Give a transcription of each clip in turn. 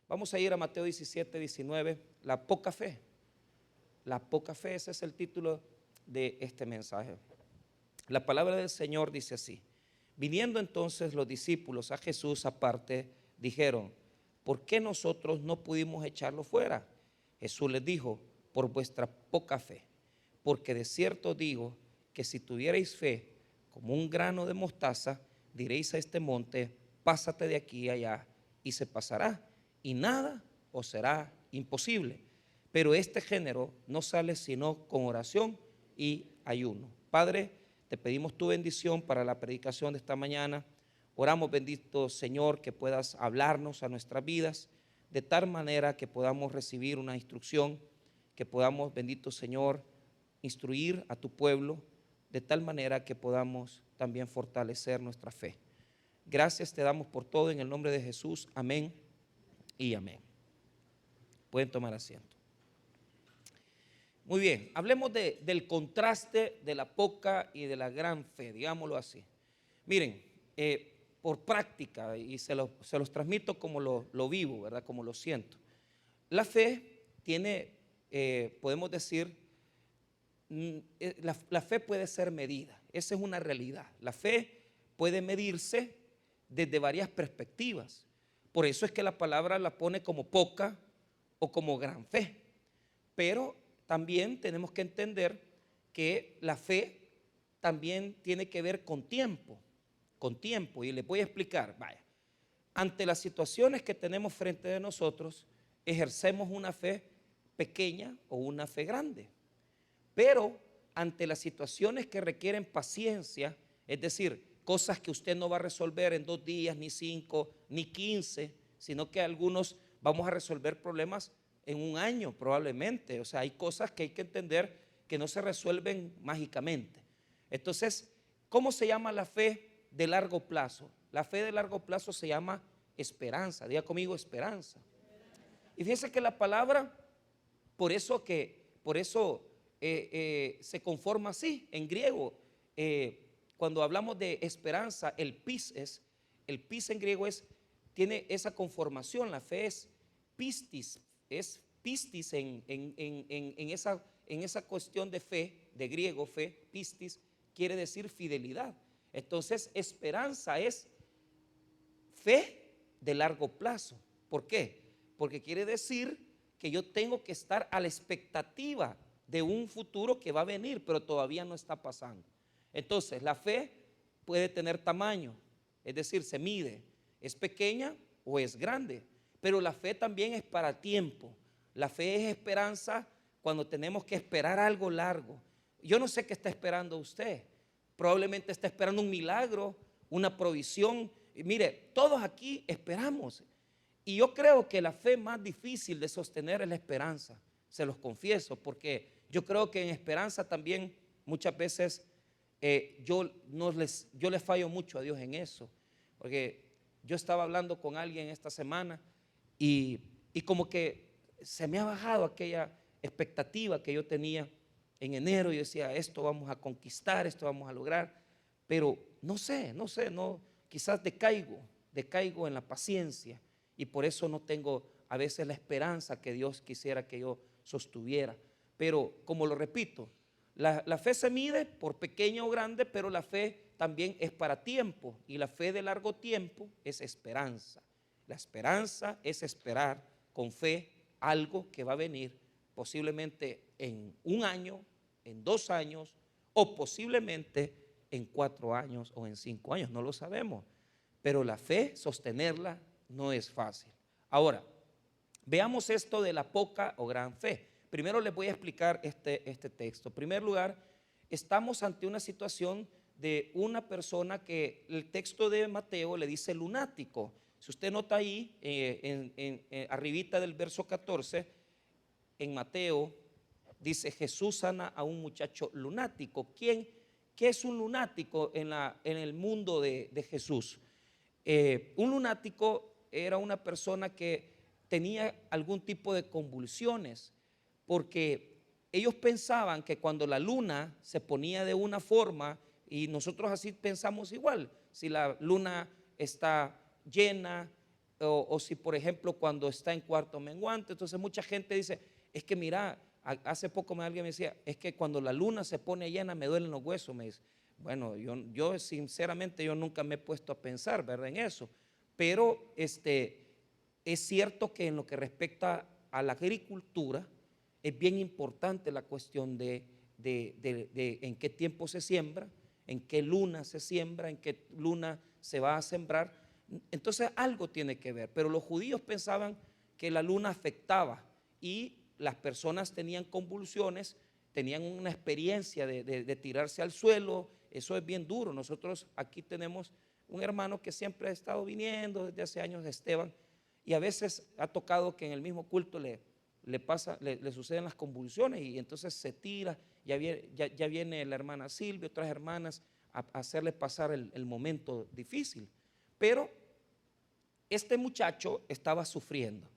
Vamos a ir a Mateo 17, 19, la poca fe. La poca fe, ese es el título de este mensaje. La palabra del Señor dice así: viniendo entonces los discípulos a Jesús aparte, dijeron: ¿por qué nosotros no pudimos echarlo fuera? Jesús les dijo: por vuestra poca fe, porque de cierto digo que si tuvierais fe como un grano de mostaza, diréis a este monte: pásate de aquí a allá, y se pasará, y nada os será imposible. Pero este género no sale sino con oración y ayuno. Padre, te pedimos tu bendición para la predicación de esta mañana. Oramos, bendito Señor, que puedas hablarnos a nuestras vidas de tal manera que podamos recibir una instrucción, que podamos, bendito Señor, instruir a tu pueblo de tal manera que podamos también fortalecer nuestra fe. Gracias te damos por todo en el nombre de Jesús. Amén y amén. Pueden tomar asiento. Muy bien, hablemos del contraste de la poca y de la gran fe, digámoslo así. Miren, por práctica, y se los transmito como lo vivo, ¿verdad? Como lo siento. La fe tiene, podemos decir, la fe puede ser medida, esa es una realidad. La fe puede medirse desde varias perspectivas. Por eso es que la palabra la pone como poca o como gran fe. Pero también tenemos que entender que la fe también tiene que ver con tiempo, y les voy a explicar. Vaya, ante las situaciones que tenemos frente de nosotros, ejercemos una fe pequeña o una fe grande. Pero ante las situaciones que requieren paciencia, es decir, cosas que usted no va a resolver en 2 días, ni 5, ni 15, sino que algunos vamos a resolver problemas en 1 año probablemente. O sea, hay cosas que hay que entender que no se resuelven mágicamente. Entonces, ¿cómo se llama la fe de largo plazo? La fe de largo plazo se llama esperanza. Diga conmigo, esperanza. Y fíjense que la palabra, por eso se conforma así en griego. Cuando hablamos de esperanza, el pis en griego tiene esa conformación. La fe es pistis en esa cuestión de fe, de griego, fe, pistis, quiere decir fidelidad. Entonces, esperanza es fe de largo plazo. ¿Por qué? Porque quiere decir que yo tengo que estar a la expectativa de un futuro que va a venir, pero todavía no está pasando. Entonces, la fe puede tener tamaño, es decir, se mide, es pequeña o es grande, pero la fe también es para tiempo. La fe es esperanza cuando tenemos que esperar algo largo. Yo no sé qué está esperando usted. Probablemente está esperando un milagro, una provisión. Y mire, todos aquí esperamos. Y yo creo que la fe más difícil de sostener es la esperanza. Se los confieso, porque yo creo que en esperanza también muchas veces yo les fallo mucho a Dios en eso. Porque yo estaba hablando con alguien esta semana y como que se me ha bajado aquella expectativa que yo tenía en enero. Yo decía, esto vamos a conquistar, esto vamos a lograr, pero no sé, quizás decaigo en la paciencia, y por eso no tengo a veces la esperanza que Dios quisiera que yo sostuviera. Pero como lo repito, la fe se mide por pequeña o grande, pero la fe también es para tiempo, y la fe de largo tiempo es esperanza. La esperanza es esperar con fe algo que va a venir posiblemente en 1 año, en 2 años, o posiblemente en 4 años o en 5 años, no lo sabemos. Pero la fe, sostenerla no es fácil. Ahora, veamos esto de la poca o gran fe. Primero les voy a explicar este texto. En primer lugar, estamos ante una situación de una persona que el texto de Mateo le dice lunático. Si usted nota ahí, arribita del verso 14, en Mateo, dice: Jesús sana a un muchacho lunático. ¿Qué es un lunático en el mundo de Jesús? Un lunático era una persona que tenía algún tipo de convulsiones, porque ellos pensaban que cuando la luna se ponía de una forma, y nosotros así pensamos igual, si la luna está llena, o si por ejemplo cuando está en cuarto menguante. Entonces mucha gente dice, es que mira, hace poco alguien me decía, es que cuando la luna se pone llena me duelen los huesos, me dice. Bueno, yo sinceramente yo nunca me he puesto a pensar, ¿verdad?, en eso, pero es cierto que en lo que respecta a la agricultura es bien importante la cuestión de en qué tiempo se siembra, en qué luna se siembra, en qué luna se va a sembrar. Entonces algo tiene que ver, pero los judíos pensaban que la luna afectaba y las personas tenían convulsiones, tenían una experiencia de tirarse al suelo. Eso es bien duro. Nosotros aquí tenemos un hermano que siempre ha estado viniendo desde hace años, Esteban, y a veces ha tocado que en el mismo culto le suceden las convulsiones y entonces se tira. Ya viene la hermana Silvia, otras hermanas a hacerle pasar el momento difícil. Pero este muchacho estaba sufriendo.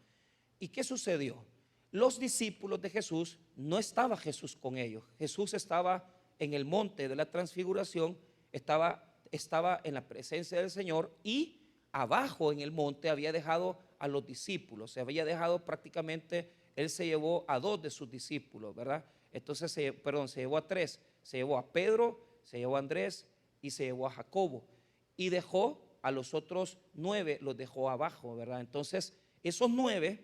¿Y qué sucedió? Los discípulos de Jesús, no estaba Jesús con ellos. Jesús estaba en el monte de la transfiguración, estaba en la presencia del Señor, y abajo en el monte había dejado a los discípulos. Se había dejado prácticamente, él se llevó a 2 de sus discípulos, ¿verdad? Entonces, se llevó a 3. Se llevó a Pedro, se llevó a Andrés y se llevó a Jacobo. Y dejó a los otros 9, los dejó abajo, ¿verdad? Entonces, esos 9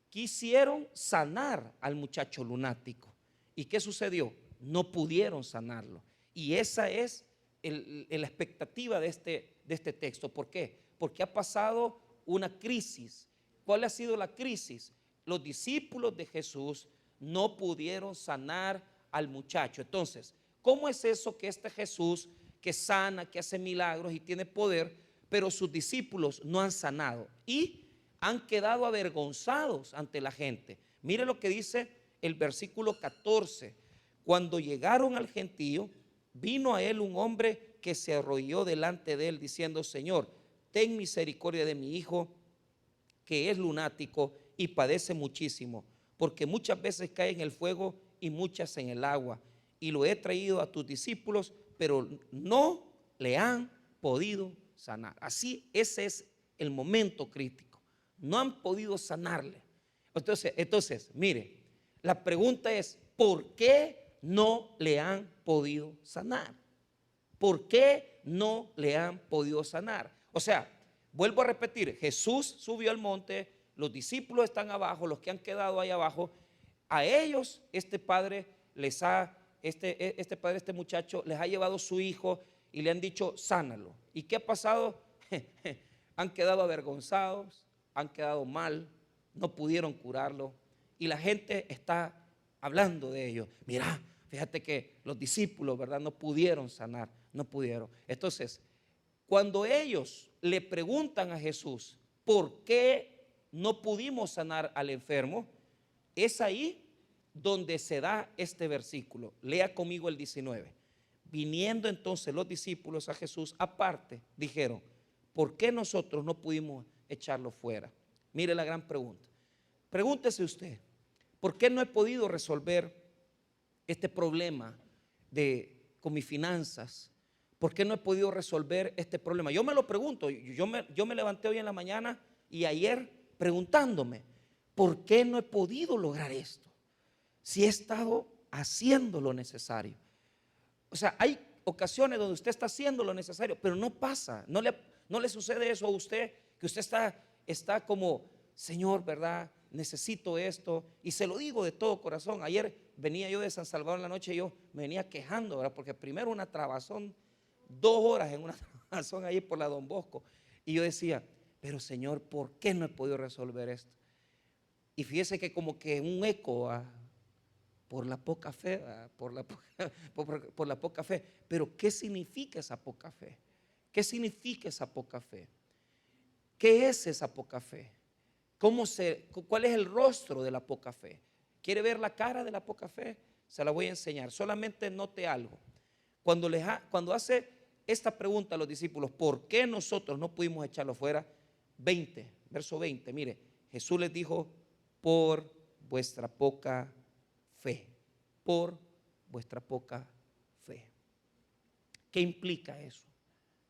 quisieron sanar al muchacho lunático. ¿Y qué sucedió? No pudieron sanarlo. Y esa es la expectativa de este texto. ¿Por qué? Porque ha pasado una crisis. ¿Cuál ha sido la crisis? Los discípulos de Jesús no pudieron sanar al muchacho. Entonces, ¿cómo es eso que este Jesús que sana, que hace milagros y tiene poder, pero sus discípulos no han sanado y han quedado avergonzados ante la gente? Mire lo que dice el versículo 14. Cuando llegaron al gentío, vino a él un hombre que se arrodilló delante de él diciendo: Señor, ten misericordia de mi hijo, que es lunático y padece muchísimo, porque muchas veces cae en el fuego y muchas en el agua. Y lo he traído a tus discípulos, pero no le han podido sanar. Así, ese es el momento crítico. No han podido sanarle. Entonces, mire, la pregunta es: ¿por qué no le han podido sanar? ¿Por qué no le han podido sanar? O sea, vuelvo a repetir, Jesús subió al monte, los discípulos están abajo, los que han quedado ahí abajo. A ellos este padre este muchacho les ha llevado su hijo y le han dicho: sánalo. ¿Y qué ha pasado? Han quedado avergonzados, han quedado mal, no pudieron curarlo, y la gente está hablando de ellos. Mira, fíjate que los discípulos, ¿verdad?, no pudieron sanar, no pudieron. Entonces, cuando ellos le preguntan a Jesús por qué no pudimos sanar al enfermo, es ahí donde se da este versículo. Lea conmigo el 19. Viniendo entonces los discípulos a Jesús aparte, dijeron: ¿por qué nosotros no pudimos echarlo fuera? Mire la gran pregunta. Pregúntese usted: ¿por qué no he podido resolver este problema con mis finanzas? ¿Por qué no he podido resolver este problema? Yo me lo pregunto. Yo me levanté hoy en la mañana y ayer preguntándome: ¿por qué no he podido lograr esto? Si he estado haciendo lo necesario. O sea, hay ocasiones donde usted está haciendo lo necesario, pero no pasa, no le sucede eso a usted, que usted está como: Señor, ¿verdad?, necesito esto, y se lo digo de todo corazón. Ayer venía yo de San Salvador en la noche y yo me venía quejando, ¿verdad?, porque primero una trabazón, 2 horas en una trabazón ahí por la Don Bosco, y yo decía: pero Señor, ¿por qué no he podido resolver esto? Y fíjese que como que un eco por la poca fe, por la poca fe. Pero ¿qué significa esa poca fe? ¿Qué significa esa poca fe? ¿Qué es esa poca fe? ¿Cuál es el rostro de la poca fe? ¿Quiere ver la cara de la poca fe? Se la voy a enseñar. Solamente note algo. Cuando hace esta pregunta a los discípulos: ¿por qué nosotros no pudimos echarlo fuera? Verso 20, mire, Jesús les dijo: por vuestra poca fe. Por vuestra poca fe. ¿Qué implica eso?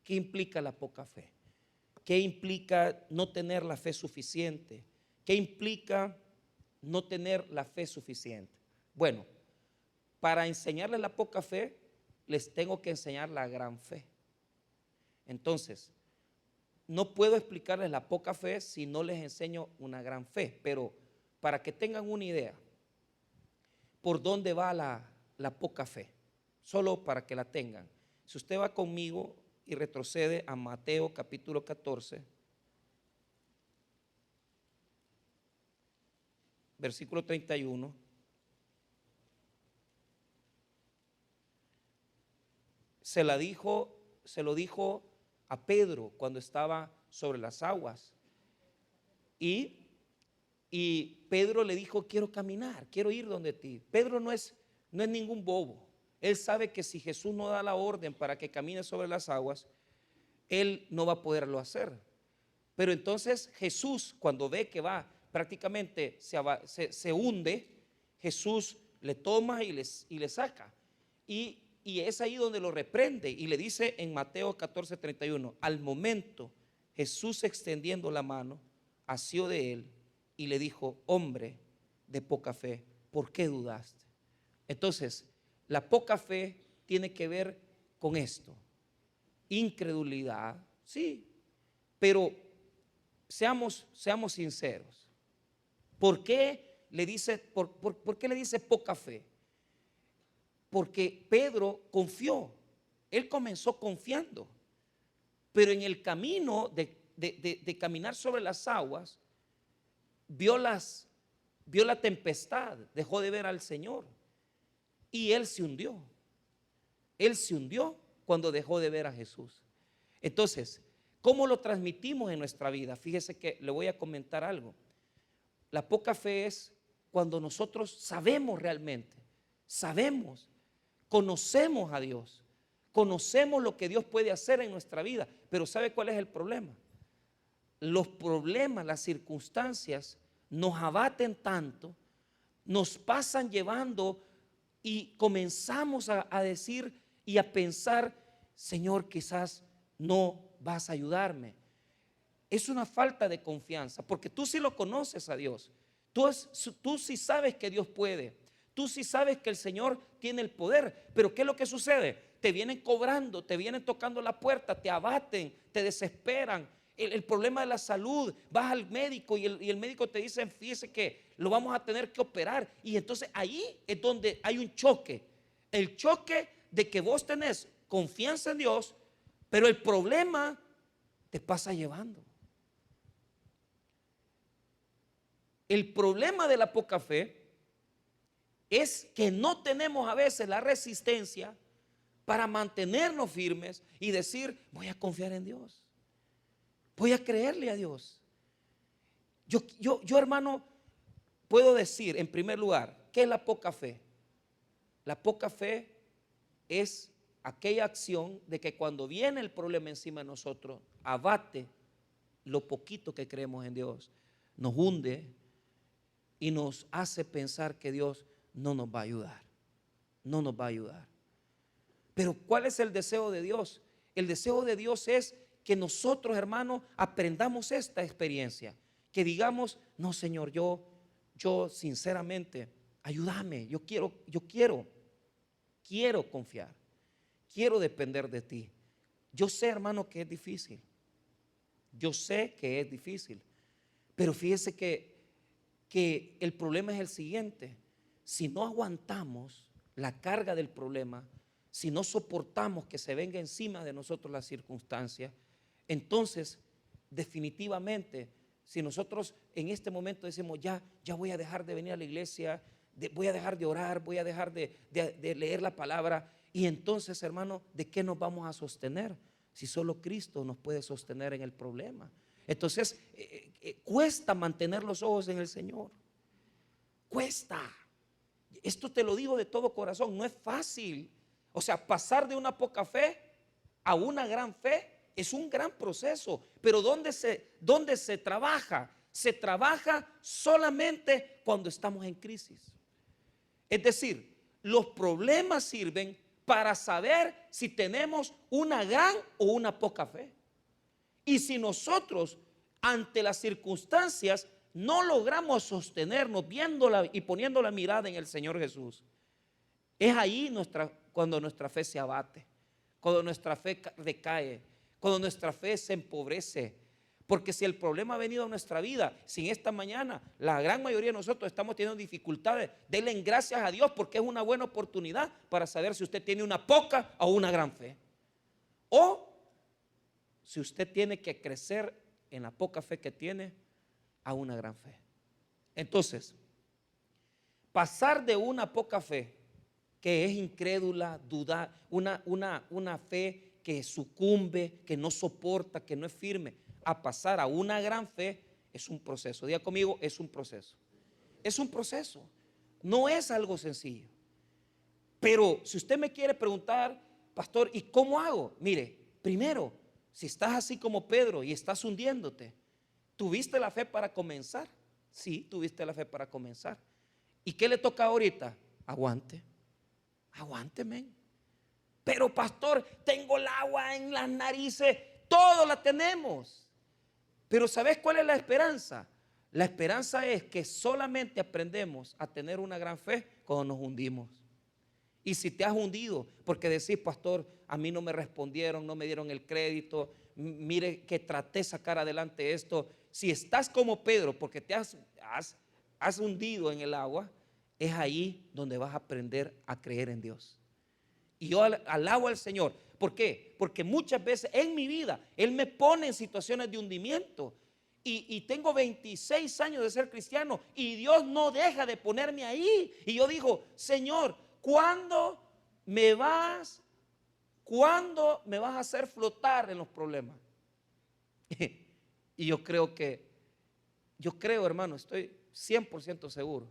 ¿Qué implica la poca fe? ¿Qué implica no tener la fe suficiente? ¿Qué implica no tener la fe suficiente? Bueno, para enseñarles la poca fe, les tengo que enseñar la gran fe. Entonces, no puedo explicarles la poca fe si no les enseño una gran fe, pero para que tengan una idea por dónde va la poca fe, solo para que la tengan. Si usted va conmigo y retrocede a Mateo capítulo 14, versículo 31. Se lo dijo a Pedro cuando estaba sobre las aguas. Y Pedro le dijo: quiero caminar, quiero ir donde ti. Pedro no es ningún bobo. Él sabe que si Jesús no da la orden para que camine sobre las aguas, él no va a poderlo hacer. Pero entonces Jesús, cuando ve que va prácticamente se hunde, Jesús le toma y le saca. Y es ahí donde lo reprende y le dice en Mateo 14:31, al momento Jesús, extendiendo la mano, asió de él y le dijo: hombre de poca fe, ¿por qué dudaste? Entonces, la poca fe tiene que ver con esto: incredulidad, sí, pero seamos sinceros. ¿Por qué le dice poca fe? Porque Pedro confió. Él comenzó confiando, pero en el camino de caminar sobre las aguas vio la tempestad, dejó de ver al Señor y él se hundió. Él se hundió cuando dejó de ver a Jesús. Entonces, ¿cómo lo transmitimos en nuestra vida? Fíjese que le voy a comentar algo. La poca fe es cuando nosotros sabemos realmente, conocemos a Dios, conocemos lo que Dios puede hacer en nuestra vida, pero ¿sabe cuál es el problema? Los problemas, las circunstancias nos abaten tanto, nos pasan llevando y comenzamos a decir y a pensar: Señor, quizás no vas a ayudarme. Es una falta de confianza, porque tú sí lo conoces a Dios, tú sí sabes que Dios puede, tú sí sabes que el Señor tiene el poder, pero ¿qué es lo que sucede? Te vienen cobrando, te vienen tocando la puerta, te abaten, te desesperan. El problema de la salud, vas al médico y el médico te dice: fíjese que lo vamos a tener que operar. Y entonces ahí es donde hay un choque, el choque de que vos tenés confianza en Dios, pero el problema te pasa llevando. El problema de la poca fe es que no tenemos a veces la resistencia para mantenernos firmes y decir: voy a confiar en Dios, voy a creerle a Dios. Yo, hermano, puedo decir en primer lugar, ¿qué es la poca fe? La poca fe es aquella acción de que cuando viene el problema encima de nosotros, abate lo poquito que creemos en Dios, nos hunde y nos hace pensar que Dios no nos va a ayudar, no nos va a ayudar. Pero ¿cuál es el deseo de Dios? El deseo de Dios es que nosotros, hermanos, aprendamos esta experiencia, que digamos: no, Señor, yo sinceramente, ayúdame, yo quiero confiar, quiero depender de ti. Yo sé, hermano, que es difícil, yo sé que es difícil, pero fíjese que el problema es el siguiente: si no aguantamos la carga del problema, si no soportamos que se venga encima de nosotros la circunstancia, entonces definitivamente, si nosotros en este momento decimos: ya voy a dejar de venir a la iglesia, voy a dejar de orar, voy a dejar de leer la palabra, y entonces, hermano, ¿de qué nos vamos a sostener? Si solo Cristo nos puede sostener en el problema. Entonces cuesta mantener los ojos en el Señor, cuesta. Esto te lo digo de todo corazón, no es fácil. O sea, pasar de una poca fe a una gran fe es un gran proceso. Pero ¿dónde se trabaja? Se trabaja solamente cuando estamos en crisis. Es decir, los problemas sirven para saber si tenemos una gran o una poca fe. Y si nosotros ante las circunstancias no logramos sostenernos viéndola y poniendo la mirada en el Señor Jesús, es ahí cuando nuestra fe se abate, cuando nuestra fe decae, cuando nuestra fe se empobrece. Porque si el problema ha venido a nuestra vida, si en esta mañana la gran mayoría de nosotros estamos teniendo dificultades, denle gracias a Dios, porque es una buena oportunidad para saber si usted tiene una poca o una gran fe, o si usted tiene que crecer en la poca fe que tiene a una gran fe. Entonces, pasar de una poca fe que es incrédula, dudar, una fe que sucumbe, que no soporta, que no es firme, a pasar a una gran fe, es un proceso. Diga conmigo, es un proceso. Es un proceso. No es algo sencillo. Pero si usted me quiere preguntar, pastor, ¿y cómo hago? Mire, primero, si estás así como Pedro y estás hundiéndote, ¿tuviste la fe para comenzar? Sí, tuviste la fe para comenzar. ¿Y qué le toca ahorita? Aguante. Aguánteme. Pero pastor, tengo el agua en las narices. Todo la tenemos. Pero ¿sabes cuál es la esperanza? La esperanza es que solamente aprendemos a tener una gran fe cuando nos hundimos. Y si te has hundido porque decís, pastor, a mí no me respondieron, no me dieron el crédito, mire que traté de sacar adelante esto. Si estás como Pedro porque te has hundido en el agua, es ahí donde vas a aprender a creer en Dios. Y yo alabo al Señor. ¿Por qué? Porque muchas veces en mi vida Él me pone en situaciones de hundimiento. Y tengo 26 años de ser cristiano y Dios no deja de ponerme ahí. Y yo digo, Señor, ¿cuándo me vas a hacer flotar en los problemas? Y yo creo, hermano, estoy 100% seguro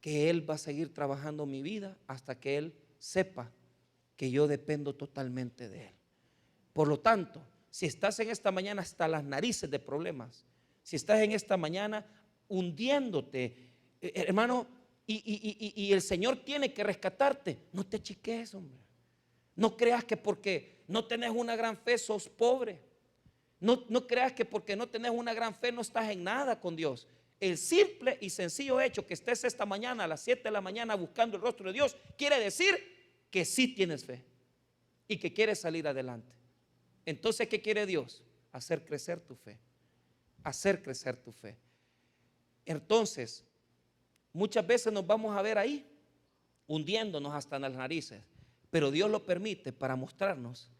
que Él va a seguir trabajando mi vida hasta que Él sepa que yo dependo totalmente de Él. Por lo tanto, si estás en esta mañana hasta las narices de problemas, si estás en esta mañana hundiéndote, hermano, y el Señor tiene que rescatarte, no te chiques, hombre. No creas que porque no tenés una gran fe sos pobre. No creas que porque no tenés una gran fe no estás en nada con Dios. El simple y sencillo hecho que estés esta mañana a las 7 de la mañana buscando el rostro de Dios quiere decir que sí tienes fe y que quieres salir adelante. Entonces, ¿qué quiere Dios? Hacer crecer tu fe. Hacer crecer tu fe. Entonces, muchas veces nos vamos a ver ahí hundiéndonos hasta en las narices, pero Dios lo permite para mostrarnos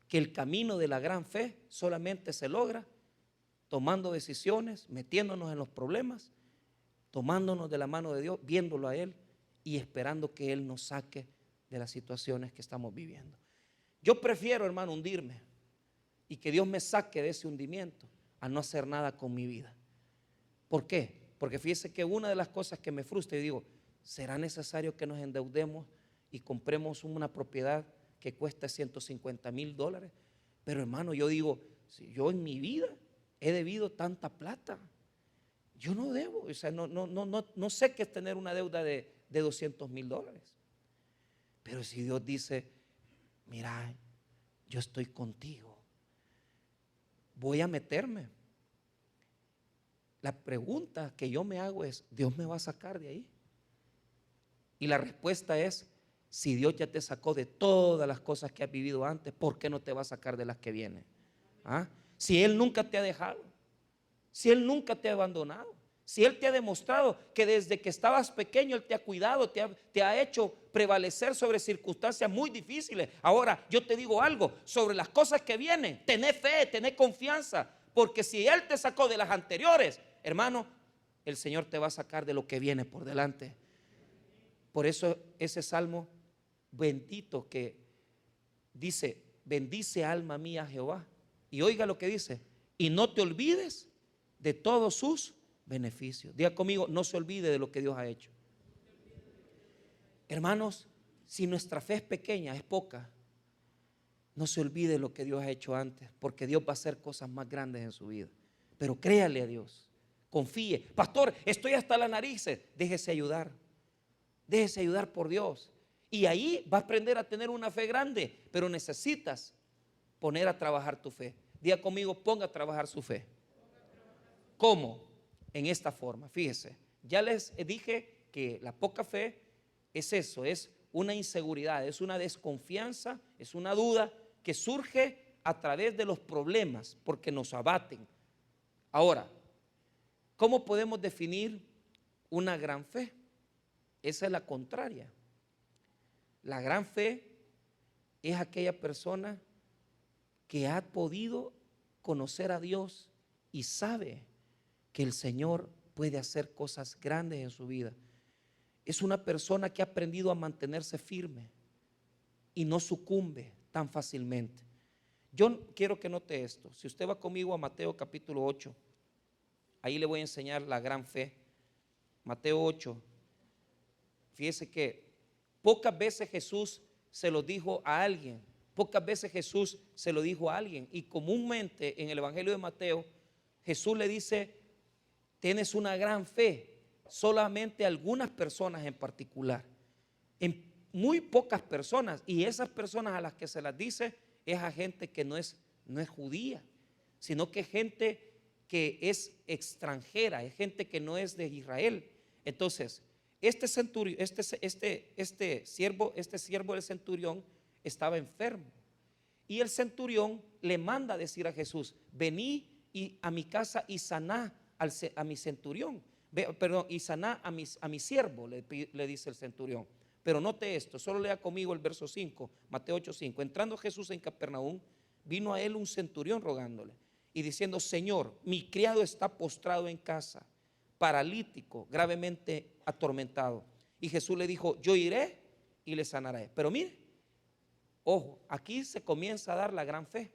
que el camino de la gran fe solamente se logra tomando decisiones, metiéndonos en los problemas, tomándonos de la mano de Dios, viéndolo a Él y esperando que Él nos saque de las situaciones que estamos viviendo. Yo prefiero, hermano, hundirme y que Dios me saque de ese hundimiento a no hacer nada con mi vida. ¿Por qué? Porque fíjese que una de las cosas que me frustra, y digo, ¿será necesario que nos endeudemos y compremos una propiedad que cuesta $150,000? Pero hermano, yo digo, si yo en mi vida he debido tanta plata, yo no debo, o sea, no sé qué es tener una deuda de $200,000. Pero si Dios dice, mira, yo estoy contigo, voy a meterme. La pregunta que yo me hago es, ¿Dios me va a sacar de ahí? Y la respuesta es, si Dios ya te sacó de todas las cosas que has vivido antes, ¿por qué no te va a sacar de las que vienen? ¿Ah? Si Él nunca te ha dejado, si Él nunca te ha abandonado, si Él te ha demostrado que desde que estabas pequeño Él te ha cuidado, te ha hecho prevalecer sobre circunstancias muy difíciles. Ahora yo te digo algo sobre las cosas que vienen, tené fe, tené confianza, porque si Él te sacó de las anteriores, hermano, el Señor te va a sacar de lo que viene por delante. Por eso ese salmo bendito que dice, bendice alma mía Jehová, y oiga lo que dice, y no te olvides de todos sus beneficios. Diga conmigo, no se olvide de lo que Dios ha hecho. Hermanos, si nuestra fe es pequeña, es poca, no se olvide de lo que Dios ha hecho antes, porque Dios va a hacer cosas más grandes en su vida. Pero créale a Dios, confíe. Pastor, estoy hasta las narices. Déjese ayudar por Dios. Y ahí va a aprender a tener una fe grande, pero necesitas poner a trabajar tu fe. Diga conmigo, ponga a trabajar su fe. ¿Cómo? En esta forma, fíjese. Ya les dije que la poca fe es eso, es una inseguridad, es una desconfianza, es una duda que surge a través de los problemas porque nos abaten. Ahora, ¿cómo podemos definir una gran fe? Esa es la contraria. La gran fe es aquella persona que ha podido conocer a Dios y sabe que el Señor puede hacer cosas grandes en su vida. Es una persona que ha aprendido a mantenerse firme y no sucumbe tan fácilmente. Yo quiero que note esto. Si usted va conmigo a Mateo capítulo 8, ahí le voy a enseñar la gran fe. Mateo 8. Fíjese que pocas veces Jesús se lo dijo a alguien. Pocas veces Jesús se lo dijo a alguien. Y comúnmente en el Evangelio de Mateo, Jesús le dice, tienes una gran fe. Solamente a algunas personas en particular. En muy pocas personas. Y esas personas a las que se las dice es a gente que no es judía, sino que gente que es extranjera, es gente que no es de Israel. Entonces, este siervo del centurión estaba enfermo. Y el centurión le manda a decir a Jesús, vení a mi casa y saná a mi centurión. Y saná a mi siervo, le dice el centurión. Pero note esto, solo lea conmigo el verso 5, Mateo 8:5. Entrando Jesús en Capernaum, vino a él un centurión rogándole y diciendo, Señor, mi criado está postrado en casa, paralítico, gravemente atormentado. Y Jesús le dijo, yo iré y le sanaré. Pero mire, ojo, aquí se comienza a dar la gran fe.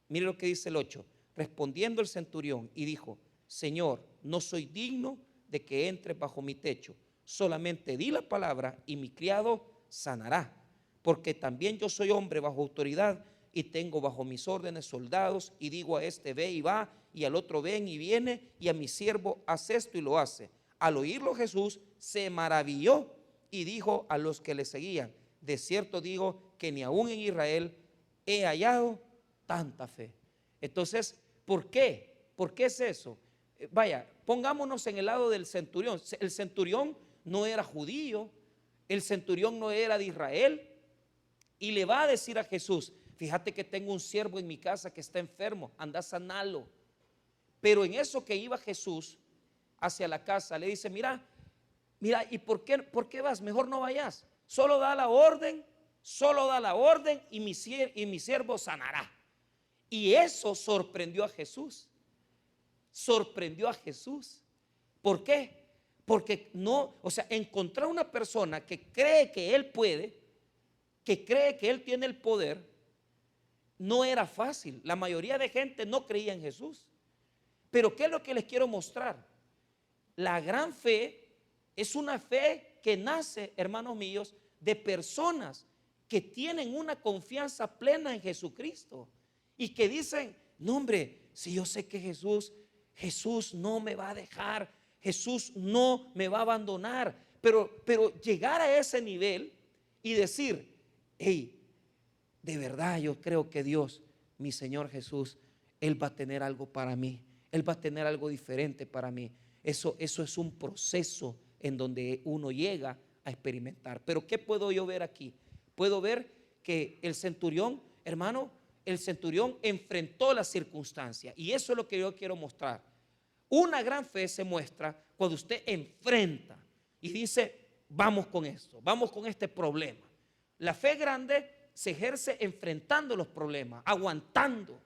Mire lo que dice el 8. Respondiendo el centurión y dijo, Señor, no soy digno de que entres bajo mi techo. Solamente di la palabra y mi criado sanará. Porque también yo soy hombre bajo autoridad y tengo bajo mis órdenes soldados y digo a este ve y va y al otro ven y viene y a mi siervo haz esto y lo hace. Al oírlo Jesús se maravilló y dijo a los que le seguían, de cierto digo que ni aún en Israel he hallado tanta fe. Entonces, ¿por qué? ¿Por qué es eso? Vaya, pongámonos en el lado del centurión. El centurión no era judío, el centurión no era de Israel, y le va a decir a Jesús, fíjate que tengo un siervo en mi casa que está enfermo, anda a sanarlo. Pero en eso que iba Jesús hacia la casa, le dice, mira, ¿y por qué vas? Mejor no vayas, solo da la orden y mi siervo sanará. Y eso sorprendió a Jesús. ¿Por qué? Porque encontrar una persona que cree que él puede, que cree que él tiene el poder, no era fácil. La mayoría de gente no creía en Jesús. Pero ¿qué es lo que les quiero mostrar? La gran fe es una fe que nace, hermanos míos, de personas que tienen una confianza plena en Jesucristo y que dicen, no hombre, si yo sé que Jesús no me va a dejar, Jesús no me va a abandonar, pero llegar a ese nivel y decir, hey, de verdad yo creo que Dios, mi Señor Jesús, Él va a tener algo para mí, Él va a tener algo diferente para mí. Eso es un proceso en donde uno llega a experimentar. Pero ¿qué puedo yo ver aquí? Puedo ver que el centurión, hermano, el centurión enfrentó la circunstancia, y eso es lo que yo quiero mostrar. Una gran fe se muestra cuando usted enfrenta y dice, vamos con esto, vamos con este problema. La fe grande se ejerce enfrentando los problemas, aguantando.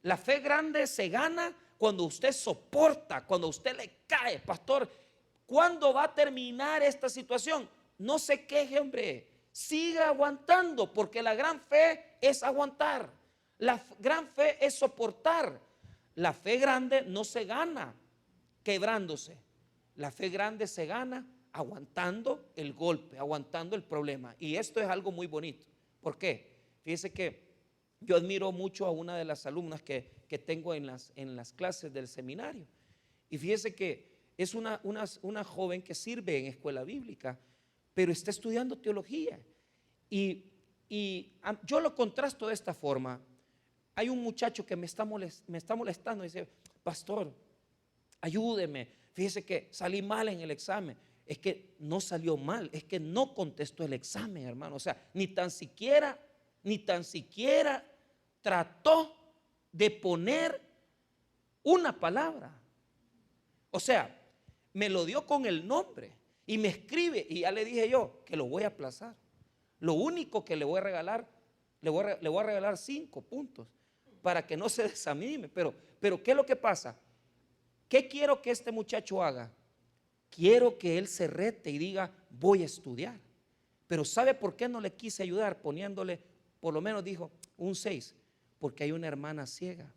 La fe grande se gana cuando usted soporta, cuando usted le cae. Pastor, ¿cuándo va a terminar esta situación? No se queje, hombre, siga aguantando, porque la gran fe es aguantar. La gran fe es soportar. La fe grande no se gana quebrándose. La fe grande se gana aguantando el golpe, aguantando el problema. Y esto es algo muy bonito. ¿Por qué? Fíjese que yo admiro mucho a una de las alumnas que tengo en las clases del seminario. Y fíjese que es una joven que sirve en escuela bíblica, pero está estudiando teología. Y yo lo contrasto de esta forma. hay un muchacho que me está molestando y dice, pastor, ayúdeme, fíjese que salí mal en el examen. Es que no salió mal, es que no contestó el examen, hermano. O sea, ni tan siquiera trató de poner una palabra. O sea, me lo dio con el nombre y me escribe, y ya le dije yo que lo voy a aplazar. Lo único que le voy a regalar, le voy a regalar 5 puntos para que no se desanime. Pero ¿qué es lo que pasa? ¿Qué quiero que este muchacho haga? Quiero que él se rete y diga, voy a estudiar. Pero ¿sabe por qué no le quise ayudar poniéndole, por lo menos dijo, un 6? Porque hay una hermana ciega.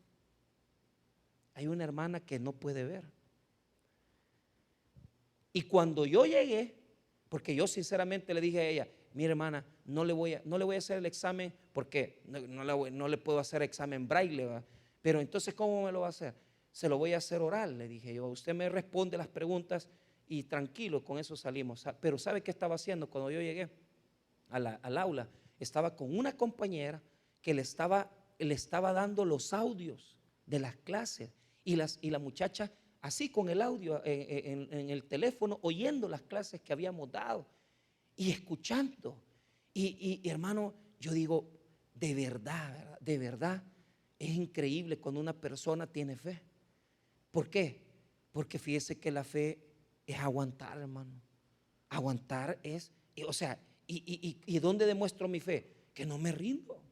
Hay una hermana que no puede ver. Y cuando yo llegué, porque yo sinceramente le dije a ella, mi hermana, no le voy a hacer el examen porque no le puedo hacer examen braille, ¿va? Pero entonces, ¿cómo me lo va a hacer? Se lo voy a hacer oral, le dije yo. Usted me responde las preguntas y tranquilo, con eso salimos. Pero ¿sabe qué estaba haciendo cuando yo llegué al aula? Estaba con una compañera que le estaba dando los audios de las clases y la muchacha así con el audio en el teléfono, oyendo las clases que habíamos dado y escuchando. Y hermano, yo digo, de verdad, es increíble cuando una persona tiene fe. ¿Por qué? Porque fíjese que la fe es aguantar, hermano. Aguantar es, o sea, ¿y dónde demuestro mi fe? Que no me rindo.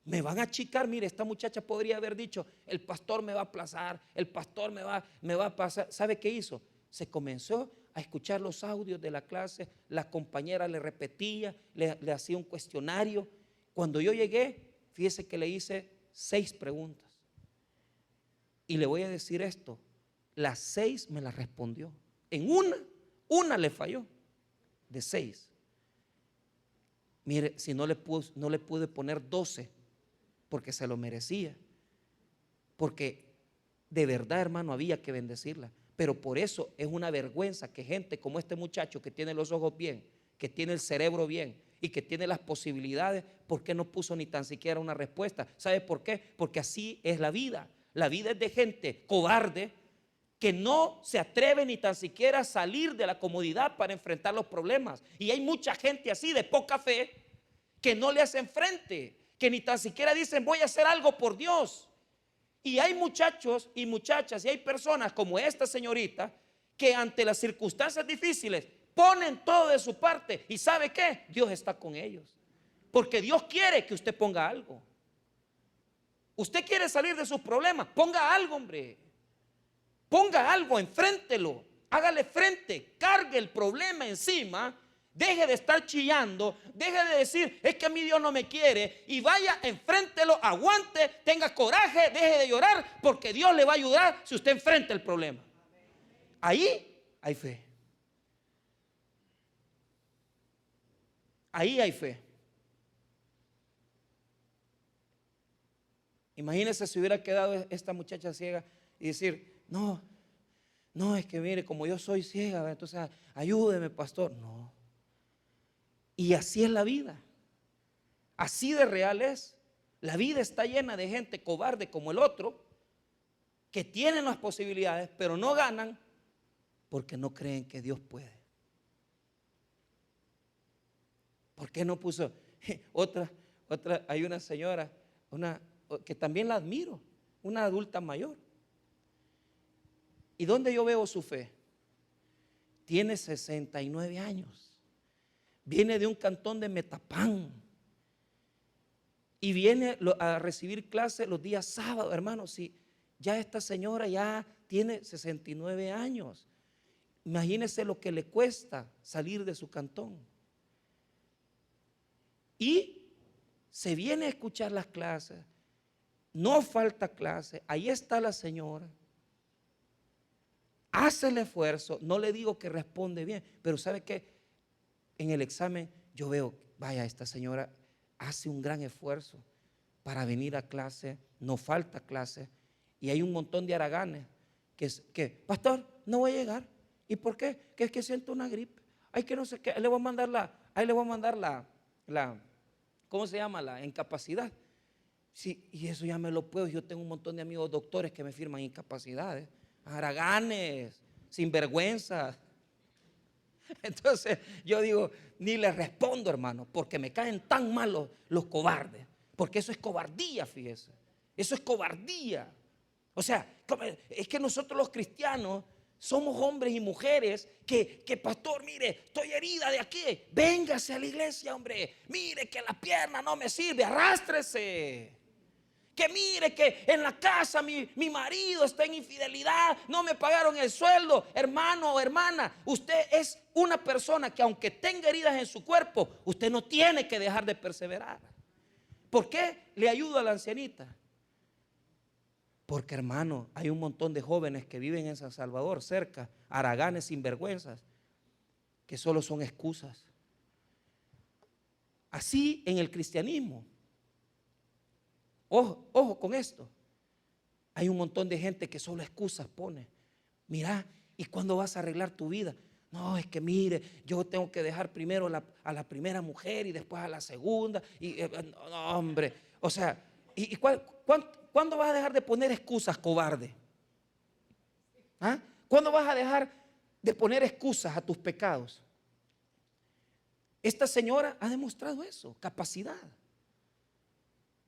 Me van a achicar. Mire, esta muchacha podría haber dicho, el pastor me va a aplazar, el pastor me va a pasar. ¿Sabe qué hizo? Se comenzó a escuchar los audios de la clase, la compañera le repetía, le hacía un cuestionario. Cuando yo llegué, fíjese que le hice 6 preguntas. Y le voy a decir esto, las 6 me las respondió. En una le falló, de 6. Mire, si no le pude poner 12, porque se lo merecía. Porque de verdad, hermano, había que bendecirla. Pero por eso es una vergüenza que gente como este muchacho que tiene los ojos bien, que tiene el cerebro bien y que tiene las posibilidades, ¿por qué no puso ni tan siquiera una respuesta? ¿Sabe por qué? Porque así es la vida. La vida es de gente cobarde que no se atreve ni tan siquiera a salir de la comodidad para enfrentar los problemas. Y hay mucha gente así de poca fe que no le hacen frente, que ni tan siquiera dicen voy a hacer algo por Dios. Y hay muchachos y muchachas y hay personas como esta señorita que ante las circunstancias difíciles ponen todo de su parte. ¿Y sabe qué? Dios está con ellos. Porque Dios quiere que usted ponga algo. Usted quiere salir de sus problemas, ponga algo, hombre. Ponga algo, enfréntelo, hágale frente, cargue el problema encima. Deje de estar chillando, deje de decir es que a mí Dios no me quiere, y vaya, enfréntelo, aguante, tenga coraje, deje de llorar, porque Dios le va a ayudar si usted enfrenta el problema. Ahí hay fe. Ahí hay fe. Imagínese si hubiera quedado esta muchacha ciega y decir, no, es que mire, como yo soy ciega, entonces ayúdeme, pastor. No. Y así es la vida. Así de real es. La vida está llena de gente cobarde como el otro, que tienen las posibilidades, pero no ganan porque no creen que Dios puede. ¿Por qué no puso otra? Hay una señora, que también la admiro, una adulta mayor. ¿Y dónde yo veo su fe? Tiene 69 años. Viene de un cantón de Metapán y viene a recibir clases los días sábados, hermano. Si ya esta señora ya tiene 69 años, imagínese lo que le cuesta salir de su cantón. Y se viene a escuchar las clases, no falta clase, ahí está la señora, hace el esfuerzo. No le digo que responde bien, pero ¿sabe qué? En el examen yo veo, vaya, esta señora hace un gran esfuerzo para venir a clase, no falta clase, y hay un montón de haraganes que pastor, no voy a llegar. ¿Y por qué? Que es que siento una gripe. Ay, que no sé qué, ahí le voy a mandar la ¿cómo se llama? La incapacidad. Sí, y eso ya me lo puedo. Yo tengo un montón de amigos doctores que me firman incapacidades, haraganes, sinvergüenzas. Entonces yo digo, ni les respondo, hermano, porque me caen tan mal los cobardes. Porque eso es cobardía, fíjese. Eso es cobardía. O sea, es que nosotros los cristianos somos hombres y mujeres que pastor, mire, estoy herida de aquí, véngase a la iglesia, hombre. Mire que la pierna no me sirve, arrástrese. Que mire que en la casa mi marido está en infidelidad, no me pagaron el sueldo. Hermano o hermana, usted es una persona que aunque tenga heridas en su cuerpo, usted no tiene que dejar de perseverar. ¿Por qué le ayudo a la ancianita? Porque, hermano, hay un montón de jóvenes que viven en San Salvador, cerca, haraganes sinvergüenzas, que solo son excusas. Así en el cristianismo. Ojo con esto. Hay un montón de gente que solo excusas pone. Mira, ¿y cuándo vas a arreglar tu vida? No, es que mire, yo tengo que dejar primero a la primera mujer y después a la segunda. No, hombre, o sea, ¿cuándo vas a dejar de poner excusas, cobarde? ¿Ah? ¿Cuándo vas a dejar de poner excusas a tus pecados? Esta señora ha demostrado eso, capacidad.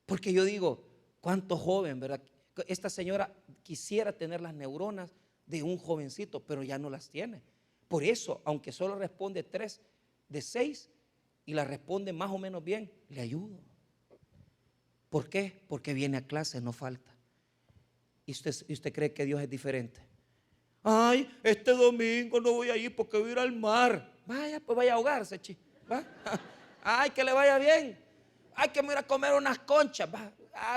Porque yo digo, cuánto joven, ¿verdad? Esta señora quisiera tener las neuronas de un jovencito, pero ya no las tiene. Por eso, aunque solo responde 3 de 6 y la responde más o menos bien, le ayudo. ¿Por qué? Porque viene a clase, no falta. ¿Y usted cree que Dios es diferente? Ay, este domingo no voy a ir porque voy a ir al mar. Vaya, pues vaya a ahogarse, ¿va? Ay, que le vaya bien. Ay, que me voy a comer unas conchas.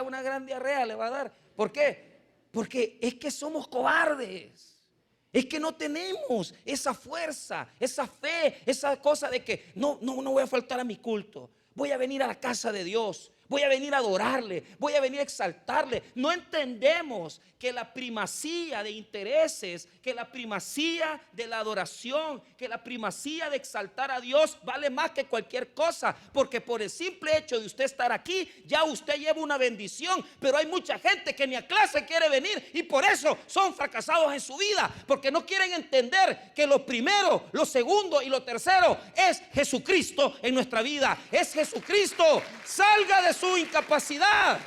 Una gran diarrea le va a dar. ¿Por qué? Porque es que somos cobardes. Es que no tenemos esa fuerza, esa fe, esa cosa de que no voy a faltar a mi culto. Voy a venir a la casa de Dios. Voy a venir a adorarle, voy a venir a exaltarle. No entendemos que la primacía de intereses, que la primacía de la adoración, que la primacía de exaltar a Dios vale más que cualquier cosa. Porque por el simple hecho de usted estar aquí, ya usted lleva una bendición. Pero hay mucha gente que ni a clase quiere venir y por eso son fracasados en su vida. Porque no quieren entender que lo primero, lo segundo y lo tercero es Jesucristo en nuestra vida. Es Jesucristo. Salga de su incapacidad,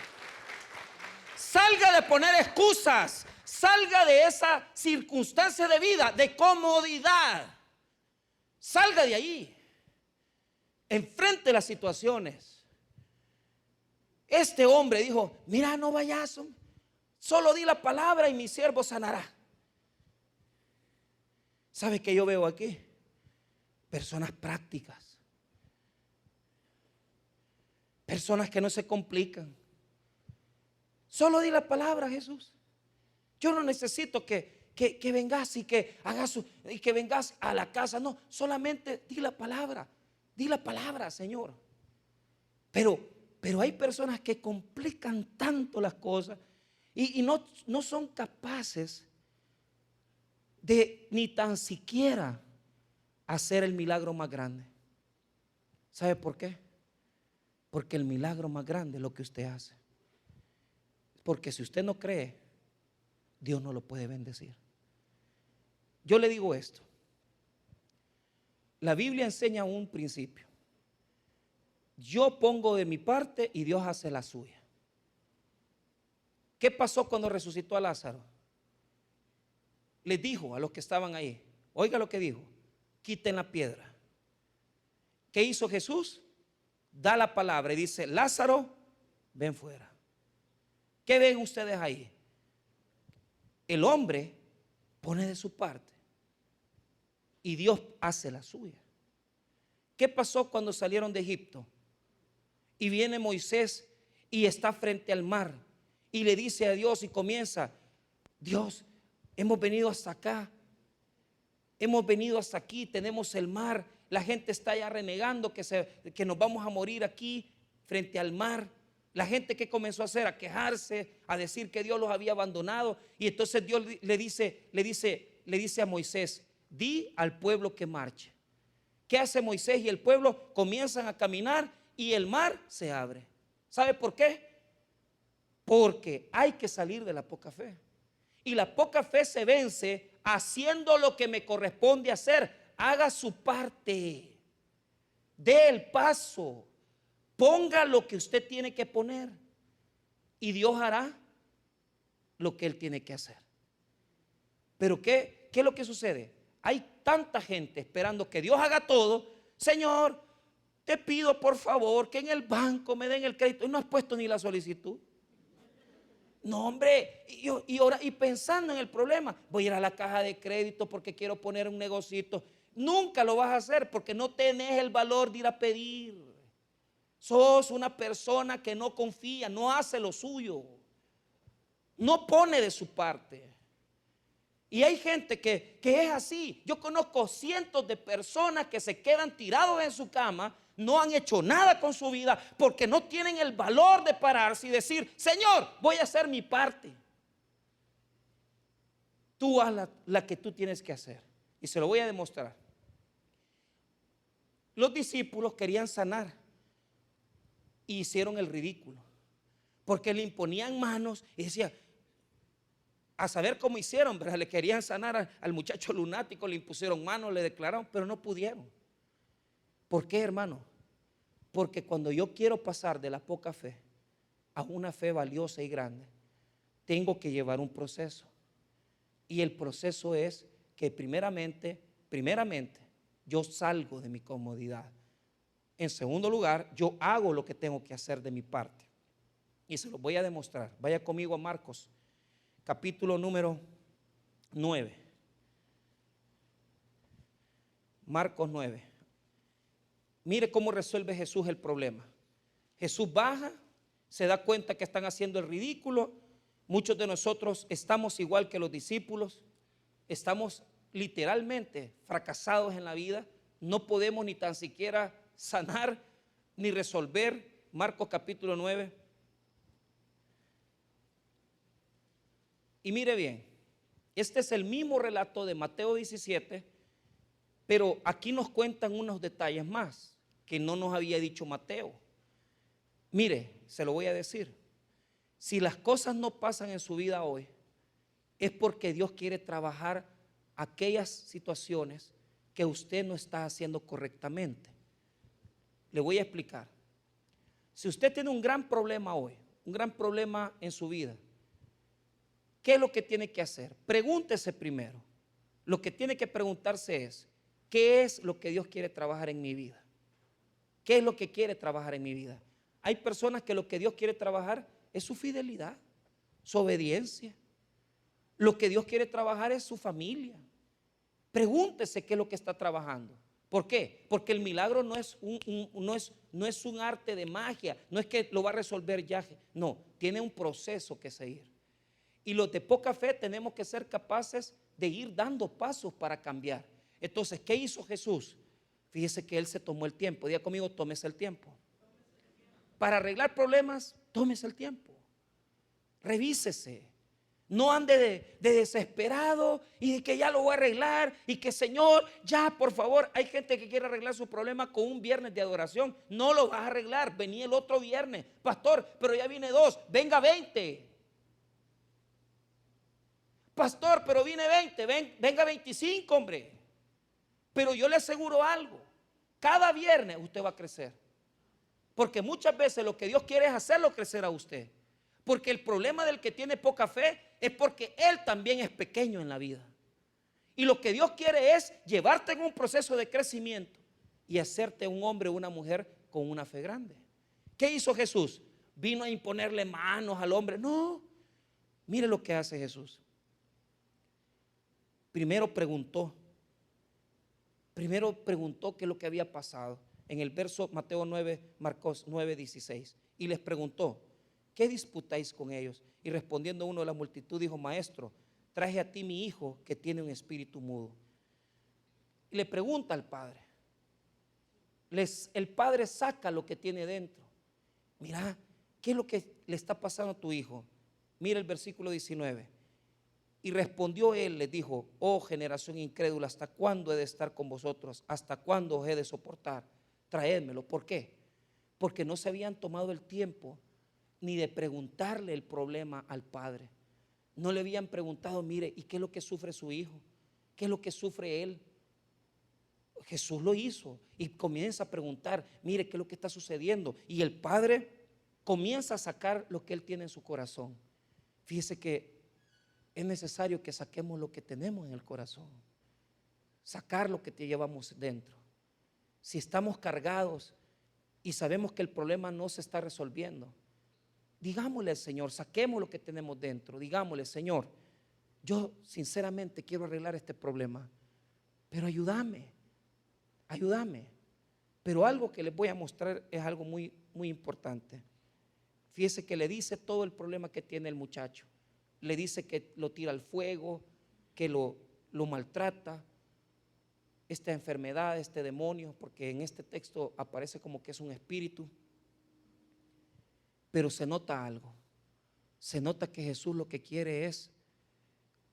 salga de poner excusas, salga de esa circunstancia de vida, de comodidad, salga de ahí, enfrente las situaciones. Este hombre dijo, mira, no vayas, solo di la palabra y mi siervo sanará. ¿Sabe qué yo veo aquí? Personas prácticas. Personas que no se complican. Solo di la palabra, Jesús. Yo no necesito que vengas y que hagas y que vengas a la casa. No, solamente di la palabra. Di la palabra, Señor. Pero hay personas que complican tanto las cosas y no son capaces de ni tan siquiera hacer el milagro más grande. ¿Sabe por qué? Porque el milagro más grande es lo que usted hace. Porque si usted no cree, Dios no lo puede bendecir. Yo le digo esto. La Biblia enseña un principio. Yo pongo de mi parte y Dios hace la suya. ¿Qué pasó cuando resucitó a Lázaro? Les dijo a los que estaban ahí, oiga lo que dijo, quiten la piedra. ¿Qué hizo Jesús? Da la palabra y dice, Lázaro, ven fuera. ¿Qué ven ustedes ahí? El hombre pone de su parte y Dios hace la suya. ¿Qué pasó cuando salieron de Egipto? Y viene Moisés y está frente al mar y le dice a Dios y comienza, Dios, hemos venido hasta acá, hemos venido hasta aquí, tenemos el mar. La gente está ya renegando que nos vamos a morir aquí frente al mar. La gente, ¿qué comenzó a hacer? A quejarse, a decir que Dios los había abandonado. Y entonces Dios le dice a Moisés, di al pueblo que marche. ¿Qué hace Moisés y el pueblo? Comienzan a caminar y el mar se abre. ¿Sabe por qué? Porque hay que salir de la poca fe. Y la poca fe se vence haciendo lo que me corresponde hacer. Haga su parte. Dé el paso. Ponga lo que usted tiene que poner. Y Dios hará lo que Él tiene que hacer. Pero ¿qué es lo que sucede? Hay tanta gente esperando que Dios haga todo. Señor, te pido por favor que en el banco me den el crédito. Y no has puesto ni la solicitud. No, hombre, y pensando en el problema, voy a ir a la caja de crédito porque quiero poner un negocito. Nunca lo vas a hacer porque no tenés el valor de ir a pedir. Sos una persona que no confía, no hace lo suyo, no pone de su parte. Y hay gente que es así. Yo conozco cientos de personas que se quedan tirados en su cama, no han hecho nada con su vida porque no tienen el valor de pararse y decir: Señor, voy a hacer mi parte. Tú haz la que tú tienes que hacer. Y se lo voy a demostrar. Los discípulos querían sanar y hicieron el ridículo, porque le imponían manos y decía, a saber cómo hicieron, ¿verdad? Le querían sanar al muchacho lunático, le impusieron manos, le declararon, pero no pudieron. ¿Por qué, hermano? Porque cuando yo quiero pasar de la poca fe a una fe valiosa y grande, tengo que llevar un proceso. Y el proceso es que primeramente, yo salgo de mi comodidad. En segundo lugar, yo hago lo que tengo que hacer de mi parte. Y se lo voy a demostrar. Vaya conmigo a Marcos, capítulo número 9. Marcos 9. Mire cómo resuelve Jesús el problema. Jesús baja, se da cuenta que están haciendo el ridículo. Muchos de nosotros estamos igual que los discípulos. Estamos literalmente fracasados en la vida. No podemos ni tan siquiera sanar ni resolver. Marcos capítulo 9. Y mire bien, este es el mismo relato de Mateo 17, pero aquí nos cuentan unos detalles más que no nos había dicho Mateo. Mire, se lo voy a decir. Si las cosas no pasan en su vida hoy, es porque Dios quiere trabajar aquellas situaciones que usted no está haciendo correctamente. Le voy a explicar. Si usted tiene un gran problema hoy, un gran problema en su vida, ¿qué es lo que tiene que hacer? Pregúntese primero. Lo que tiene que preguntarse es, ¿qué es lo que Dios quiere trabajar en mi vida? ¿Qué es lo que quiere trabajar en mi vida? Hay personas que lo que Dios quiere trabajar es su fidelidad, su obediencia. Lo que Dios quiere trabajar es su familia. Pregúntese qué es lo que está trabajando. ¿Por qué? Porque el milagro no es un arte de magia, no es que lo va a resolver ya. No, tiene un proceso que seguir. Y los de poca fe tenemos que ser capaces de ir dando pasos para cambiar. Entonces, ¿qué hizo Jesús? Fíjese que Él se tomó el tiempo. Diga conmigo, tómese el tiempo. Para arreglar problemas, tómese el tiempo. Revísese. No ande de desesperado y de que ya lo voy a arreglar y que Señor, ya por favor. Hay gente que quiere arreglar su problema con un viernes de adoración. No lo vas a arreglar. Vení el otro viernes. Pastor, pero ya viene 2. Venga 20. Pastor, pero vine 20. Venga 25, hombre. Pero yo le aseguro algo. Cada viernes usted va a crecer. Porque muchas veces lo que Dios quiere es hacerlo crecer a usted. Porque el problema del que tiene poca fe es porque él también es pequeño en la vida. Y lo que Dios quiere es llevarte en un proceso de crecimiento y hacerte un hombre o una mujer con una fe grande. ¿Qué hizo Jesús? ¿Vino a imponerle manos al hombre? No. Mire lo que hace Jesús. Primero preguntó qué es lo que había pasado. En el verso Mateo 9, Marcos 9, 16. Y les preguntó, ¿qué disputáis con ellos? Y respondiendo uno de la multitud dijo, Maestro, traje a ti mi hijo que tiene un espíritu mudo. Y le pregunta al padre. El padre saca lo que tiene dentro. Mira, ¿qué es lo que le está pasando a tu hijo? Mira el versículo 19. Y respondió él, les dijo, oh generación incrédula, ¿hasta cuándo he de estar con vosotros? ¿Hasta cuándo os he de soportar? Traédmelo. ¿Por qué? Porque no se habían tomado el tiempo ni de preguntarle el problema al padre. No le habían preguntado, mire, ¿y qué es lo que sufre su hijo? ¿Qué es lo que sufre él? Jesús lo hizo y comienza a preguntar, mire, ¿qué es lo que está sucediendo? Y el padre comienza a sacar lo que él tiene en su corazón. Fíjese que es necesario que saquemos lo que tenemos en el corazón, sacar lo que te llevamos dentro. Si estamos cargados y sabemos que el problema no se está resolviendo, digámosle al Señor, saquemos lo que tenemos dentro, digámosle, Señor, yo sinceramente quiero arreglar este problema, pero ayúdame. Pero algo que les voy a mostrar es algo muy, muy importante. Fíjese que le dice todo el problema que tiene el muchacho. Le dice que lo tira al fuego, que lo maltrata, esta enfermedad, este demonio, porque en este texto aparece como que es un espíritu. Pero se nota algo. Se nota que Jesús lo que quiere es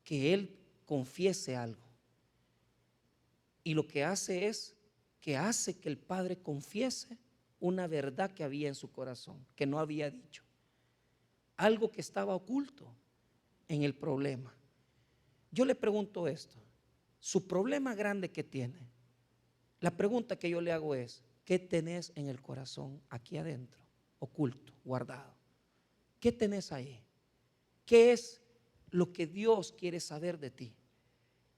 que él confiese algo. Y lo que hace es que hace que el padre confiese una verdad que había en su corazón, que no había dicho. Algo que estaba oculto en el problema. Yo le pregunto esto, su problema grande que tiene, la pregunta que yo le hago es, ¿qué tenés en el corazón aquí adentro, oculto, guardado? ¿Qué tenés ahí? ¿Qué es lo que Dios quiere saber de ti?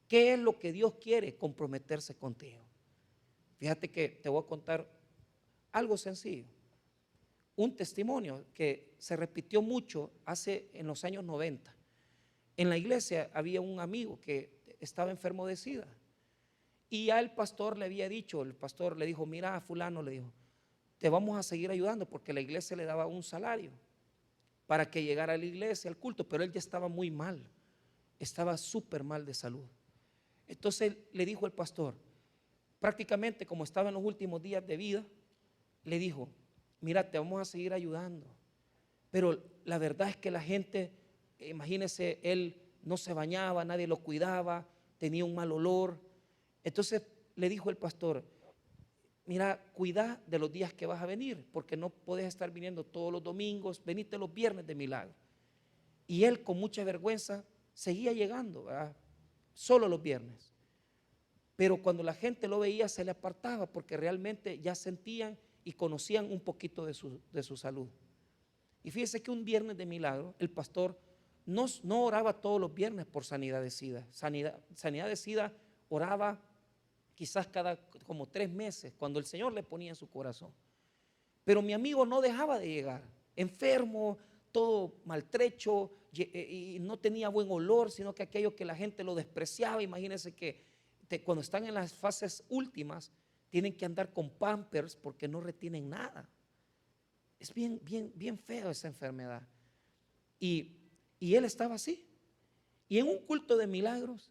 ¿Qué es lo que Dios quiere comprometerse contigo? Fíjate que te voy a contar algo sencillo, un testimonio que se repitió mucho en los años 90. En la iglesia había un amigo que estaba enfermo de SIDA y ya el pastor le había dicho, el pastor le dijo, mira, fulano, le dijo, te vamos a seguir ayudando porque la iglesia le daba un salario para que llegara a la iglesia, al culto, pero él ya estaba muy mal, estaba súper mal de salud. Entonces le dijo el pastor, prácticamente como estaba en los últimos días de vida, le dijo, mira, te vamos a seguir ayudando, pero la verdad es que la gente, imagínese, él no se bañaba, nadie lo cuidaba, tenía un mal olor. Entonces le dijo el pastor, mira, cuida de los días que vas a venir, porque no puedes estar viniendo todos los domingos, venite los viernes de milagro. Y él con mucha vergüenza seguía llegando, ¿verdad? Solo los viernes. Pero cuando la gente lo veía se le apartaba porque realmente ya sentían y conocían un poquito de su salud. Y fíjese que un viernes de milagro el pastor no oraba todos los viernes por sanidad de SIDA. Sanidad de SIDA oraba quizás cada como 3 meses cuando el Señor le ponía en su corazón. Pero mi amigo no dejaba de llegar, enfermo, todo maltrecho y no tenía buen olor, sino que aquello que la gente lo despreciaba. Imagínense que cuando están en las fases últimas tienen que andar con pampers porque no retienen nada. Es bien feo esa enfermedad. Y él estaba así. Y en un culto de milagros,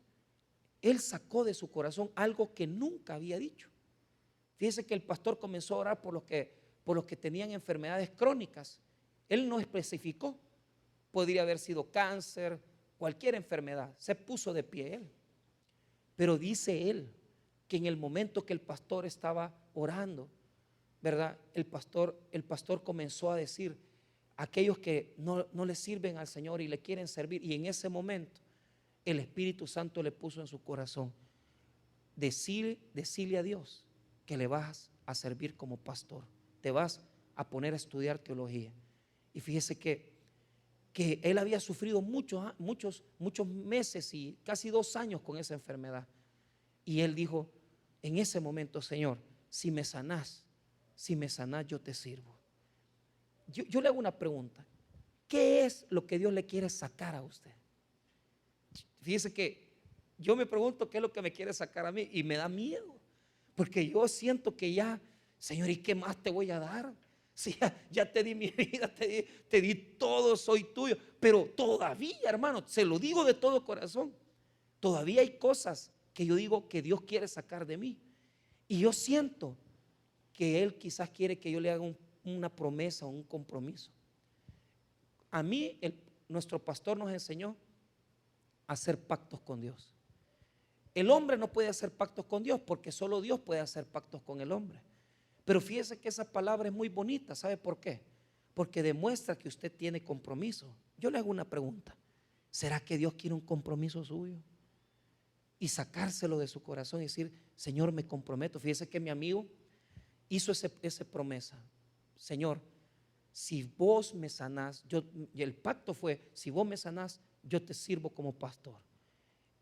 él sacó de su corazón algo que nunca había dicho. Fíjese que el pastor comenzó a orar por los que tenían enfermedades crónicas. Él no especificó. Podría haber sido cáncer, cualquier enfermedad. Se puso de pie él. Pero dice él que en el momento que el pastor estaba orando, ¿verdad? El pastor comenzó a decir, aquellos que no le sirven al Señor y le quieren servir, y en ese momento el Espíritu Santo le puso en su corazón, decirle a Dios que le vas a servir como pastor, te vas a poner a estudiar teología. Y fíjese que él había sufrido muchos meses y casi 2 años con esa enfermedad. Y él dijo, en ese momento, Señor, si me sanás, yo te sirvo. Yo le hago una pregunta, ¿qué es lo que Dios le quiere sacar a usted? Fíjese que yo me pregunto qué es lo que me quiere sacar a mí y me da miedo, porque yo siento que ya, Señor, ¿y qué más te voy a dar? Si ya te di mi vida, te di todo, soy tuyo, pero todavía, hermano, se lo digo de todo corazón, todavía hay cosas que yo digo que Dios quiere sacar de mí. Y yo siento que Él quizás quiere que yo le haga una promesa o un compromiso. A mí, nuestro pastor nos enseñó a hacer pactos con Dios. El hombre no puede hacer pactos con Dios porque solo Dios puede hacer pactos con el hombre. Pero fíjese que esa palabra es muy bonita. ¿Sabe por qué? porque demuestra que usted tiene compromiso. Yo le hago una pregunta: ¿será que Dios quiere un compromiso suyo? Y sacárselo de su corazón y decir: Señor, me comprometo. Fíjese que mi amigo hizo esa promesa: Señor, si vos me sanás, y el pacto fue: si vos me sanás, yo te sirvo como pastor.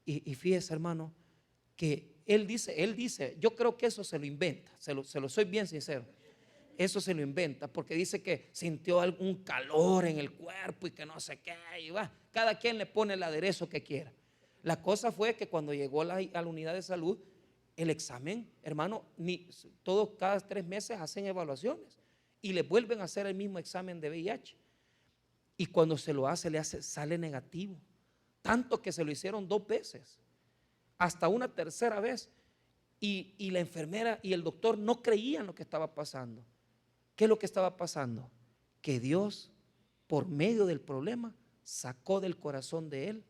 Y fíjese, hermano, que él dice, yo creo que eso se lo inventa, se lo soy bien sincero, eso se lo inventa, porque dice que sintió algún calor en el cuerpo y que no sé qué, y va, cada quien le pone el aderezo que quiera. La cosa fue que cuando llegó a la unidad de salud, el examen, hermano, todos cada 3 meses hacen evaluaciones y le vuelven a hacer el mismo examen de VIH, y cuando se lo hace, sale negativo, tanto que se lo hicieron 2 veces, hasta una tercera vez, y la enfermera y el doctor no creían lo que estaba pasando. ¿Qué es lo que estaba pasando? Que Dios, por medio del problema, sacó del corazón de él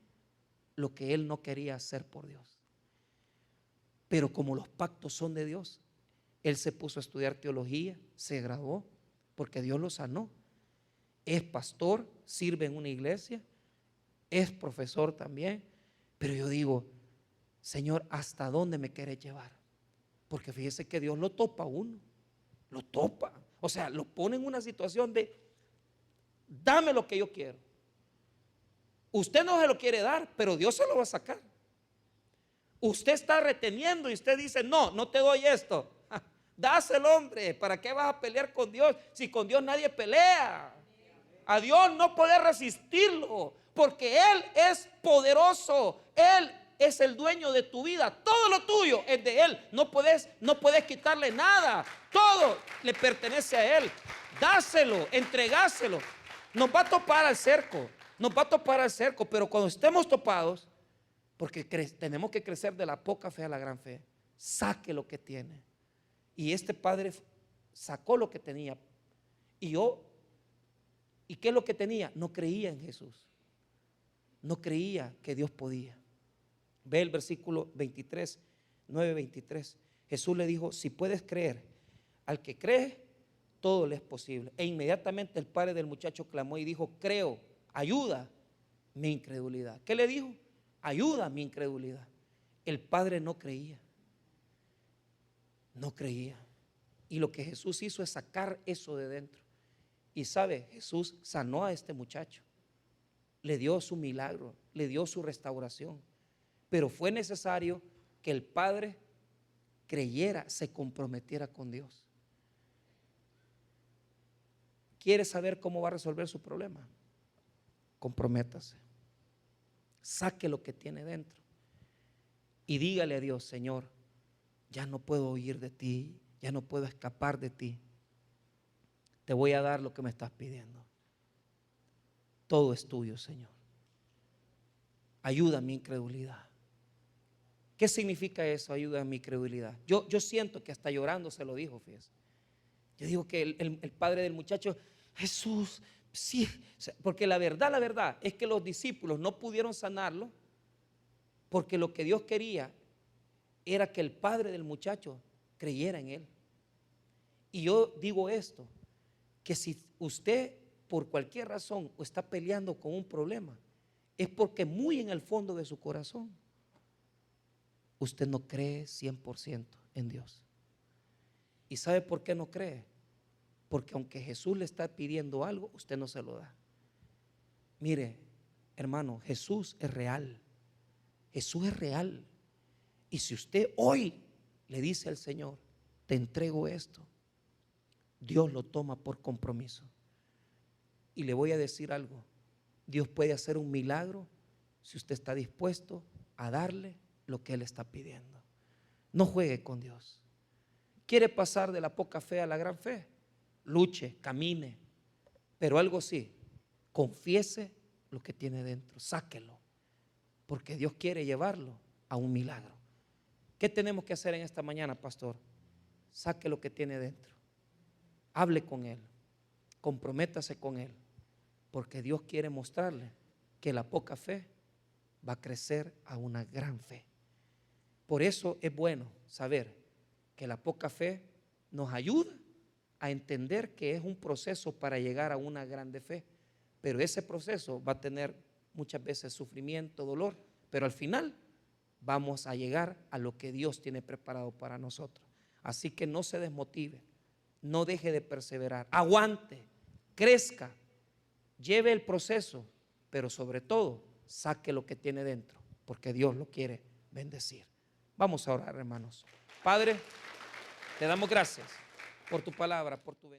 lo que él no quería hacer por Dios. Pero como los pactos son de Dios, él se puso a estudiar teología, se graduó, porque Dios lo sanó. Es pastor, sirve en una iglesia, es profesor también. Pero yo digo: Señor, ¿hasta dónde me quieres llevar? Porque fíjese que Dios lo topa a uno, lo topa. O sea, lo pone en una situación de: dame lo que yo quiero. Usted no se lo quiere dar, pero Dios se lo va a sacar. Usted está reteniendo y usted dice: no, no te doy esto. Dáselo, hombre. ¿Para qué vas a pelear con Dios? Si con Dios nadie pelea. A Dios no podés resistirlo, porque Él es poderoso. Él es el dueño de tu vida. Todo lo tuyo es de Él. No puedes quitarle nada. Todo le pertenece a Él. Dáselo, entregáselo. Nos va a topar al cerco. Nos va a topar al cerco. Pero cuando estemos topados, porque tenemos que crecer de la poca fe a la gran fe, saque lo que tiene. Y este padre sacó lo que tenía. ¿Y qué es lo que tenía? No creía en Jesús. No creía que Dios podía. Ve el versículo 23, 9:23. Jesús le dijo: si puedes creer, al que cree, todo le es posible. E inmediatamente el padre del muchacho clamó y dijo: creo, ayuda mi incredulidad. ¿Qué le dijo? Ayuda mi incredulidad. El padre no creía. No creía. Y lo que Jesús hizo es sacar eso de dentro. Y sabe, Jesús sanó a este muchacho, le dio su milagro, le dio su restauración. Pero fue necesario que el padre creyera, se comprometiera con Dios. ¿Quiere saber cómo va a resolver su problema? Comprométase. Saque lo que tiene dentro y dígale a Dios: Señor, ya no puedo huir de ti, ya no puedo escapar de ti. Te voy a dar lo que me estás pidiendo. Todo es tuyo, Señor. Ayuda a mi incredulidad. ¿Qué significa eso? Ayuda a mi incredulidad. Yo siento que hasta llorando se lo dijo, fíjese. Yo digo que el padre del muchacho: Jesús, sí. Porque la verdad es que los discípulos no pudieron sanarlo, porque lo que Dios quería era que el padre del muchacho creyera en él. Y yo digo esto: que si usted por cualquier razón está peleando con un problema, es porque muy en el fondo de su corazón usted no cree 100% en Dios. ¿Y sabe por qué no cree? Porque aunque Jesús le está pidiendo algo, usted no se lo da. Mire, hermano, Jesús es real. Jesús es real. Y si usted hoy le dice al Señor: te entrego esto, Dios lo toma por compromiso. Y le voy a decir algo: Dios puede hacer un milagro si usted está dispuesto a darle lo que Él está pidiendo. No juegue con Dios. ¿Quiere pasar de la poca fe a la gran fe? Luche, camine. Pero algo sí: confiese lo que tiene dentro, sáquelo, porque Dios quiere llevarlo a un milagro. ¿Qué tenemos que hacer en esta mañana, pastor? Saque lo que tiene dentro. Hable con Él, comprométase con Él, porque Dios quiere mostrarle que la poca fe va a crecer a una gran fe. Por eso es bueno saber que la poca fe nos ayuda a entender que es un proceso para llegar a una grande fe, pero ese proceso va a tener muchas veces sufrimiento, dolor, pero al final vamos a llegar a lo que Dios tiene preparado para nosotros. Así que no se desmotive, no deje de perseverar, aguante, crezca, lleve el proceso, pero sobre todo saque lo que tiene dentro, porque Dios lo quiere bendecir. Vamos a orar, hermanos. Padre, te damos gracias por tu palabra, por tu bendición.